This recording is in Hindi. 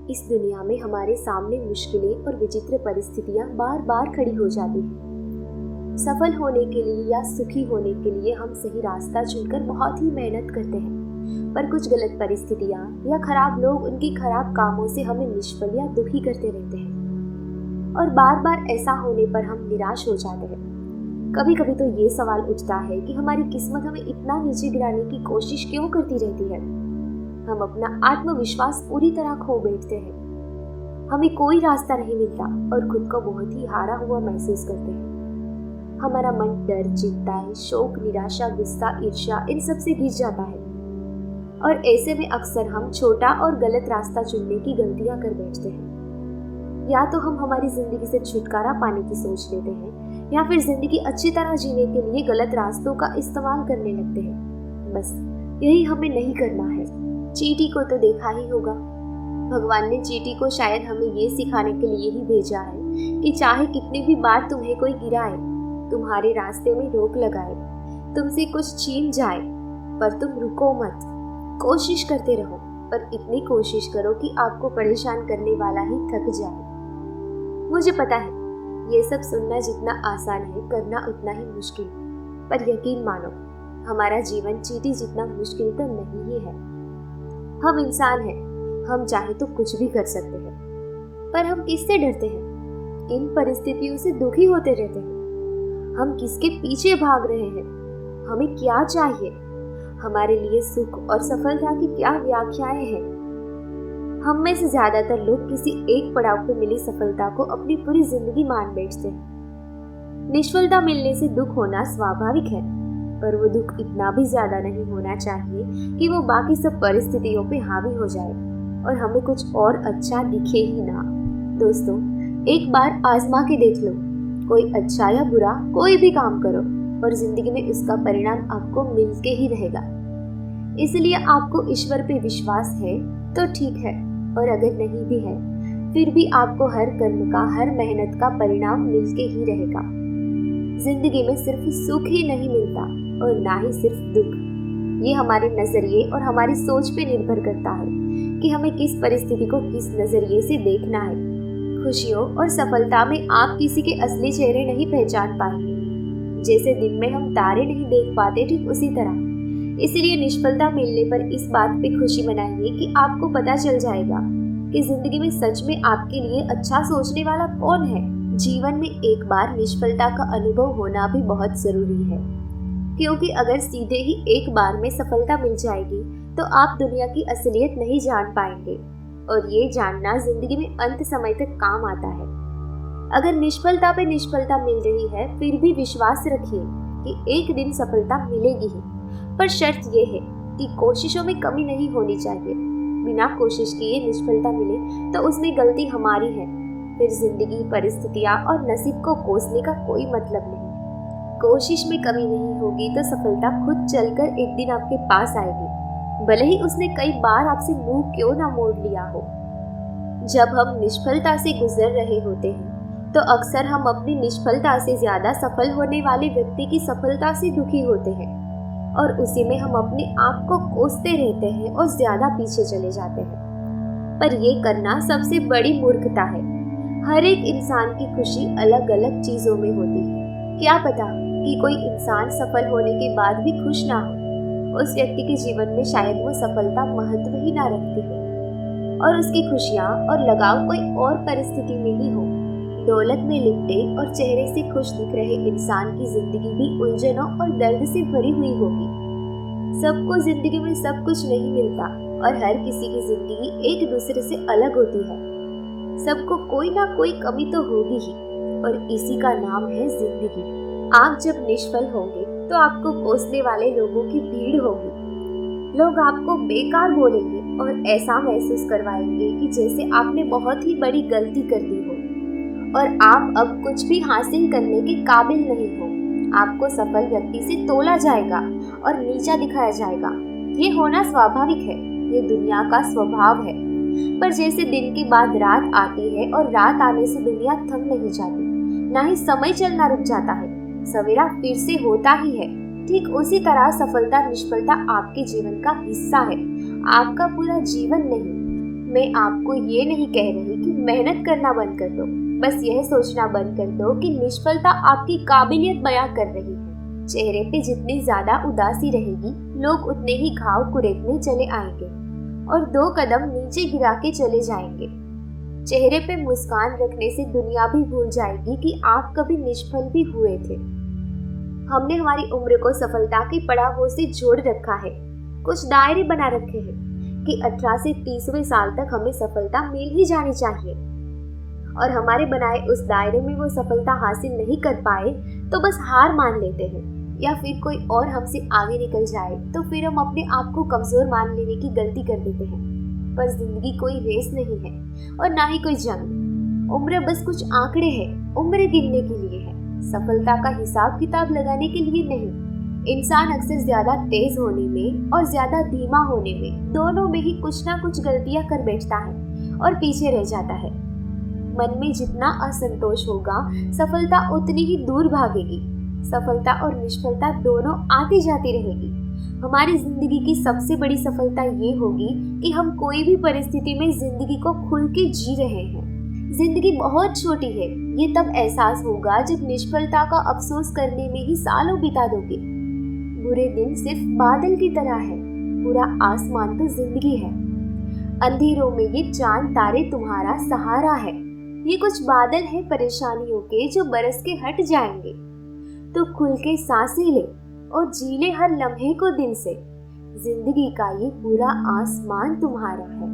इस दुनिया में हमारे सामने मुश्किलें और विचित्र परिस्थितियां बार बार खड़ी हो जाती हैं। सफल होने के लिए या सुखी होने के लिए हम सही रास्ता चुनकर बहुत ही मेहनत करते हैं, पर कुछ गलत परिस्थितियां या खराब लोग उनके खराब कामों से हमें निष्फल या दुखी करते रहते हैं और बार बार ऐसा होने पर हम निराश हो जाते हैं। कभी कभी तो ये सवाल उठता है कि हमारी किस्मत हमें इतना नीचे गिराने की कोशिश क्यों करती रहती है। हम अपना आत्मविश्वास पूरी तरह खो बैठते हैं, हमें कोई रास्ता नहीं मिलता और खुद को बहुत ही हारा हुआ महसूस करते हैं। हमारा मन डर, चिंताएं, शोक, निराशा, गुस्सा, ईर्ष्या इन सब से घिर जाता है और ऐसे में अक्सर हम छोटा और गलत रास्ता चुनने की गलतियां कर बैठते हैं। या तो हम हमारी जिंदगी से छुटकारा पाने की सोच लेते हैं या फिर जिंदगी अच्छी तरह जीने के लिए गलत रास्तों का इस्तेमाल करने लगते हैं। बस यही हमें नहीं करना है। चींटी को तो देखा ही होगा। भगवान ने चींटी को शायद हमें ये सिखाने के लिए ही भेजा है कि चाहे कितनी भी बार तुम्हें कोई गिराए, तुम्हारे रास्ते में रोक लगाए, तुमसे कुछ छीन जाए, पर तुम रुको मत, कोशिश करते रहो। पर इतनी कोशिश करो कि आपको परेशान करने वाला ही थक जाए। मुझे पता है ये सब सुनना जितना आसान है, करना उतना ही मुश्किल, पर यकीन मानो हमारा जीवन चींटी जितना मुश्किल तो नहीं ही है। हम इंसान हैं, हम चाहे तो कुछ भी कर सकते हैं, पर हम किससे डरते हैं? इन परिस्थितियों से दुखी होते रहते हैं। हम किसके पीछे भाग रहे हैं? हमें क्या चाहिए? हमारे लिए सुख और सफलता की क्या व्याख्याएं हैं? हम में से ज्यादातर लोग किसी एक पड़ाव पर मिली सफलता को अपनी पूरी जिंदगी मान बैठते हैं। निष्फलता मिलने से दुख होना स्वाभाविक है, पर वो दुख इतना भी ज्यादा नहीं होना चाहिए कि वो बाकी सब परिस्थितियों पे हावी हो जाए और हमें कुछ और अच्छा दिखे ही ना। दोस्तों, एक बार आजमा के देख लो, कोई अच्छा या बुरा कोई भी काम करो और जिंदगी में उसका परिणाम आपको मिलके ही रहेगा। इसलिए आपको ईश्वर पे विश्वास है तो ठीक है, और अगर नहीं भी है फिर भी आपको हर कर्म का, हर मेहनत का परिणाम मिलके ही रहेगा। जिंदगी में सिर्फ सुख ही नहीं मिलता और ना ही सिर्फ दुख। ये हमारे नजरिए और हमारी सोच पे निर्भर करता है कि हमें किस परिस्थिति को किस नजरिए से देखना है। खुशियों और सफलता में आप किसी के असली चेहरे नहीं पहचान पाएंगे। जैसे दिन में हम तारे नहीं देख पाते, ठीक उसी तरह इसलिए निष्फलता मिलने पर इस बात पे खुशी मनाइए कि आपको पता चल जाएगा कि जिंदगी में सच में आपके लिए अच्छा सोचने वाला कौन है। जीवन में एक बार निष्फलता का अनुभव होना भी बहुत जरूरी है, क्योंकि अगर सीधे ही एक बार में सफलता मिल जाएगी तो आप दुनिया की असलियत नहीं जान पाएंगे, और ये जानना जिंदगी में अंत समय तक काम आता है। अगर निष्फलता पे निष्फलता मिल रही है फिर भी विश्वास रखिए कि एक दिन सफलता मिलेगी ही, पर शर्त ये है कि कोशिशों में कमी नहीं होनी चाहिए। बिना कोशिश किए निष्फलता मिले तो उसमें गलती हमारी है। फिर जिंदगी, परिस्थितियां और नसीब को कोसने का कोई मतलब नहीं। कोशिश में कमी नहीं होगी तो सफलता खुद चलकर एक दिन आपके पास आएगी, भले ही उसने कई बार आपसे मुंह क्यों ना मोड़ लिया हो। जब हम निष्फलता से गुजर रहे होते हैं तो अक्सर हम अपनी निष्फलता से ज्यादा सफल होने वाले व्यक्ति की सफलता से दुखी होते हैं और उसी में हम अपने आप को कोसते रहते हैं और ज्यादा पीछे चले जाते हैं। पर ये करना सबसे बड़ी मूर्खता है। हर एक इंसान की खुशी अलग अलग चीजों में होती है। क्या पता कि कोई इंसान सफल होने के बाद भी खुश ना हो। उस व्यक्ति के जीवन में शायद वो सफलता महत्व ही ना रखती हो और उसकी खुशियाँ और लगाव कोई और परिस्थिति में ही हो। दौलत में लिपटे और चेहरे से खुश दिख रहे इंसान की जिंदगी भी उलझनों और दर्द से भरी हुई होगी। सबको जिंदगी में सब कुछ नहीं मिलता और हर किसी की जिंदगी एक दूसरे से अलग होती है। सबको कोई ना कोई कमी तो होगी ही, और इसी का नाम है जिंदगी। आप जब निष्फल होंगे तो आपको कोसने वाले लोगों की भीड़ होगी। लोग आपको बेकार बोलेंगे और ऐसा महसूस करवाएंगे कि जैसे आपने बहुत ही बड़ी गलती कर दी हो और आप अब कुछ भी हासिल करने के काबिल नहीं हो। आपको सफल व्यक्ति से तोला जाएगा और नीचा दिखाया जाएगा। ये होना स्वाभाविक है, ये दुनिया का स्वभाव है। पर जैसे दिन के बाद रात आती है और रात आने से दुनिया थम नहीं जाती, ना ही समय चलना रुक जाता है, सवेरा फिर से होता ही है। ठीक उसी तरह सफलता निष्फलता आपके जीवन का हिस्सा है, आपका पूरा जीवन नहीं। मैं आपको ये नहीं कह रही कि मेहनत करना बंद कर दो, बस यह सोचना बंद कर दो कि निष्फलता आपकी काबिलियत बयां कर रही है। चेहरे पे जितनी ज्यादा उदासी रहेगी, लोग उतने ही घाव कुरेदने चले आएंगे और 2 कदम नीचे गिरा के चले जाएंगे। चेहरे पे मुस्कान रखने से दुनिया भी भूल जाएगी कि आप कभी निष्फल भी हुए थे। हमने हमारी उम्र को सफलता के पड़ावों से जोड़ रखा है। कुछ दायरे बना रखे हैं कि 18 से 30वें साल तक हमें सफलता मिल ही जानी चाहिए, और हमारे बनाए उस दायरे में वो सफलता हासिल नहीं कर पाए तो बस हार मान लेते हैं, या फिर कोई और हमसे आगे निकल जाए तो फिर हम अपने आप को कमजोर मान लेने की गलती कर देते हैं। पर जिंदगी कोई रेस नहीं है और ना ही कोई जंग। उम्र बस कुछ आंकड़े हैं, उम्र गिनने के लिए है, सफलता का हिसाब किताब लगाने के लिए नहीं। इंसान अक्सर ज्यादा तेज होने में और ज्यादा धीमा होने में, दोनों में ही कुछ ना कुछ गलतियां कर बैठता है और पीछे रह जाता है। मन में जितना असंतोष होगा, सफलता उतनी ही दूर भागेगी। सफलता और निष्फलता दोनों आती जाती रहेगी। हमारी जिंदगी की सबसे बड़ी सफलता ये होगी कि हम कोई भी परिस्थिति में जिंदगी को खुल के जी रहे हैं। जिंदगी बहुत छोटी है, ये तब एहसास होगा जब निष्फलता का अफसोस करने में ही सालों बिता दोगे। बुरे दिन सिर्फ बादल की तरह है, पूरा आसमान तो जिंदगी है। अंधेरों में ये चांद तारे तुम्हारा सहारा है। ये कुछ बादल है परेशानियों के जो बरस के हट जाएंगे। तो खुल के सांसें ले और जी ले हर लम्हे को दिन से। जिंदगी का ये पूरा आसमान तुम्हारा है।